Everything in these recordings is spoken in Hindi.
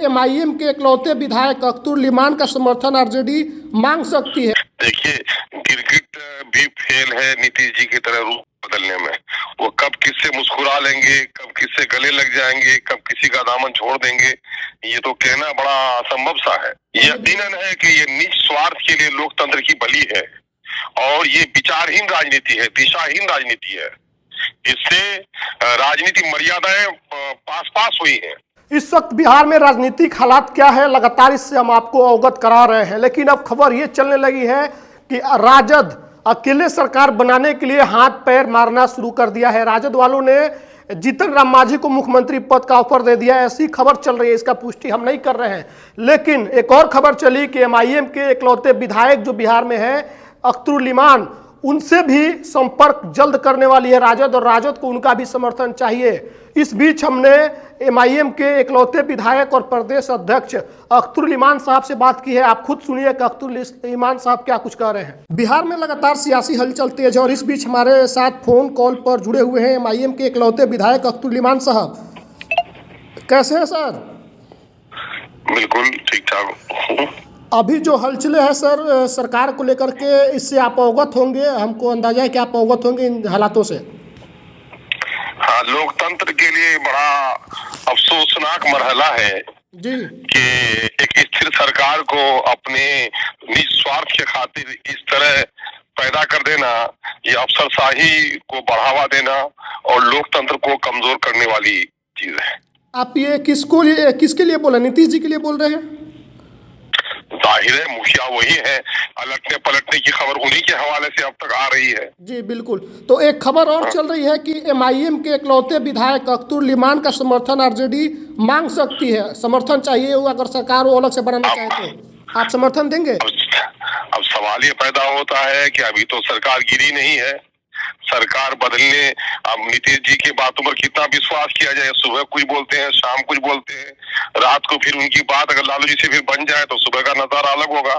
एमआईएम के इकलौते विधायक अख्तर लिमान का समर्थन आरजेडी मांग सकती है। देखिए, गिरगिट भी फेल है नीतीश जी की तरह रूप बदलने में। वो कब किससे मुस्कुरा लेंगे, कब किससे गले लग जाएंगे, कब किसी का दामन छोड़ देंगे, ये तो कहना बड़ा असंभव सा है। यकीनन है कि ये निज स्वार्थ के लिए लोकतंत्र की बलि है और ये विचारहीन राजनीति है, दिशाहीन राजनीति है। इससे राजनीतिक मर्यादाएं पास हुई हैं। इस वक्त बिहार में राजनीतिक हालात क्या है, लगातार इससे हम आपको अवगत करा रहे हैं, लेकिन अब खबर ये चलने लगी है कि राजद अकेले सरकार बनाने के लिए हाथ पैर मारना शुरू कर दिया है। राजद वालों ने जीतन राम मांझी को मुख्यमंत्री पद का ऑफर दे दिया है, ऐसी खबर चल रही है। इसका पुष्टि हम नहीं कर रहे हैं, लेकिन एक और खबर चली कि एमआईएम के इकलौते विधायक जो बिहार में है अख्तर लिमान, उनसे भी संपर्क जल्द करने वाली है राजद, और राजद को उनका भी समर्थन चाहिए। इस बीच हमने एमआईएम के इकलौते विधायक और प्रदेश अध्यक्ष अख्तर लिमान साहब से बात की है। आप खुद सुनिए कि अख्तर लिमान साहब क्या कुछ कह रहे हैं। बिहार में लगातार सियासी हलचल तेज है और इस बीच हमारे साथ फोन कॉल पर जुड़े हुए हैं एमआईएम के इकलौते विधायक अख्तर लिमान साहब। कैसे हैं सर? बिल्कुल ठीक ठाक। अभी जो हलचलें हैं सर सरकार को लेकर के, इससे आप अवगत होंगे, हमको अंदाजा है कि आप अवगत होंगे इन हालातों से। हाँ, लोकतंत्र के लिए बड़ा अफसोसनाक मरहला है जी कि एक स्थिर सरकार को अपने निज स्वार्थ के खातिर इस तरह पैदा कर देना, ये अफसरशाही को बढ़ावा देना और लोकतंत्र को कमजोर करने वाली चीज है। आप ये किसके लिए बोल रहे हैं? नीतीश जी के लिए बोल रहे हैं? जाहिर है मुखिया वही है, अलटने पलटने की खबर उन्हीं के हवाले से अब तक आ रही है। जी बिल्कुल। तो एक खबर और चल रही है कि एमआईएम के इकलौते विधायक अख्तर लिमान का समर्थन आरजेडी मांग सकती है, समर्थन चाहिए वो, अगर सरकार वो अलग से बनाना चाहे तो आप समर्थन देंगे? अब सवाल ये पैदा होता है कि अभी तो सरकार गिरी नहीं है, सरकार बदलने, अब नीतीश जी की बातों पर कितना विश्वास किया जाए? सुबह कुछ बोलते हैं, शाम कुछ बोलते हैं, रात को फिर उनकी बात अगर लालू जी से फिर बन जाए तो सुबह का नजारा अलग होगा।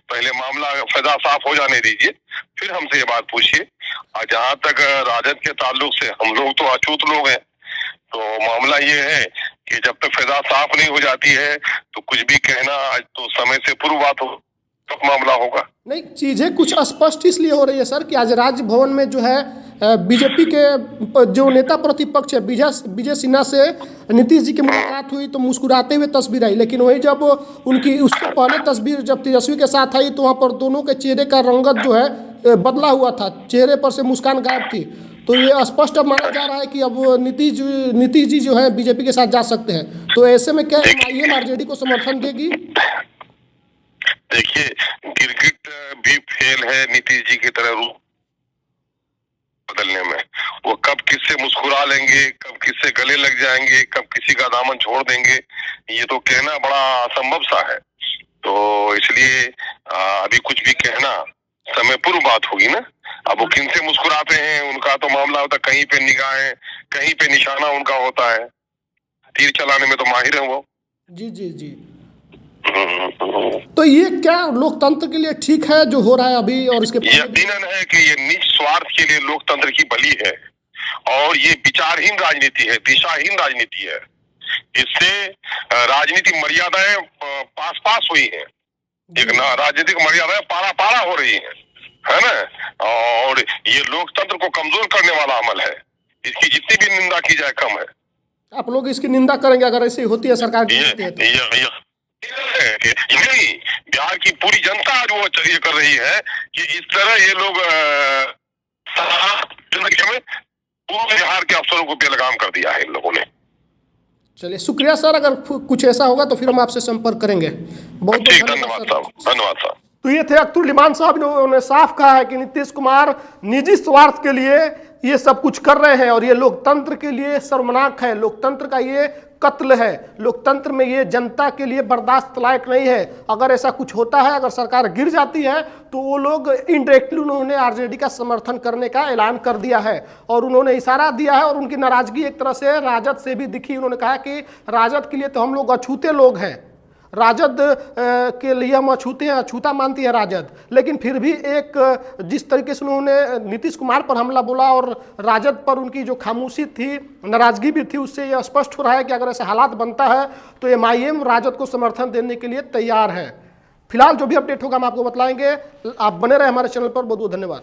पहले मामला फैजा साफ हो जाने दीजिए, फिर हमसे ये बात पूछिए। और जहाँ तक राजद के ताल्लुक से, हम लोग तो अछूत लोग हैं, तो मामला ये है कि जब तक फैजा साफ नहीं हो जाती है तो कुछ भी कहना आज तो समय से पूर्व बात हो तब मामला होगा। नहीं, चीजें कुछ स्पष्ट इसलिए हो रही है सर कि आज राजभवन में जो है बीजेपी के जो नेता प्रतिपक्ष है विजय सिन्हा से नीतीश जी की मुलाकात हुई तो मुस्कुराते हुए तस्वीर आई, लेकिन वही जब उनकी उससे पहले तस्वीर जब तेजस्वी के साथ आई तो वहाँ पर दोनों के चेहरे का रंगत जो है बदला हुआ था, चेहरे पर से मुस्कान गायब थी। तो ये स्पष्ट माना जा रहा है कि अब नीतीश जी जो है बीजेपी के साथ जा सकते हैं। तो ऐसे में क्या एमआईएम आरजेडी को समर्थन देगी? देखिए, गिरगिट भी फेल है नीतीश जी की तरह रूप बदलने में। वो कब किससे मुस्कुरा लेंगे, कब किससे गले लग जाएंगे, कब किसी का दामन छोड़ देंगे, ये तो कहना बड़ा असंभव सा है। तो इसलिए अभी कुछ भी कहना समय पूर्व बात होगी ना। अब वो किनसे मुस्कुराते हैं उनका तो मामला होता, कहीं पे निगाहें, कहीं पे निशाना उनका होता है। तीर चलाने में तो माहिर है वो। जी जी जी। तो ये क्या लोकतंत्र के लिए ठीक है जो हो रहा है अभी? और इसके यकीनन है कि ये निज स्वार्थ के लिए लोकतंत्र की बलि है और ये विचारहीन राजनीति है, दिशाहीन राजनीति है। इससे राजनीतिक मर्यादाएं पास हुई हैं, एक ना राजनीतिक मर्यादाएं पारा हो रही है ना। और ये लोकतंत्र को कमजोर करने वाला अमल है, इसकी जितनी भी निंदा की जाए कम है। आप लोग इसकी निंदा करेंगे अगर ऐसी होती है सरकार की? नहीं, बिहार की पूरी जनता आज वो ये कर रही है कि इस तरह ये लोग पूरे बिहार के अफसरों को बेलगाम कर दिया है इन लोगों ने। चलिए शुक्रिया सर, अगर कुछ ऐसा होगा तो फिर हम आपसे संपर्क करेंगे। बहुत धन्यवाद साहब। तो ये थे अख्तर लिमान साहब, उन्होंने साफ कहा है कि नीतीश कुमार निजी स्वार्थ के लिए ये सब कुछ कर रहे हैं और ये लोकतंत्र के लिए शर्मनाक है, लोकतंत्र का ये कत्ल है, लोकतंत्र में ये जनता के लिए बर्दाश्त लायक नहीं है। अगर ऐसा कुछ होता है, अगर सरकार गिर जाती है तो वो लोग इनडायरेक्टली उन्होंने आरजेडी का समर्थन करने का ऐलान कर दिया है और उन्होंने इशारा दिया है और उनकी नाराजगी एक तरह से राजद से भी दिखी। उन्होंने कहा कि राजद के लिए तो हम लोग अछूते लोग हैं, राजद के लिए हम अछूते हैं, अछूता मानती है राजद, लेकिन फिर भी एक जिस तरीके से उन्होंने नीतीश कुमार पर हमला बोला और राजद पर उनकी जो खामोशी थी, नाराजगी भी थी, उससे यह स्पष्ट हो रहा है कि अगर ऐसा हालात बनता है तो एमआईएम राजद को समर्थन देने के लिए तैयार है। फिलहाल जो भी अपडेट होगा हम आपको बतलाएंगे। आप बने रहे हमारे चैनल पर। बहुत बहुत धन्यवाद।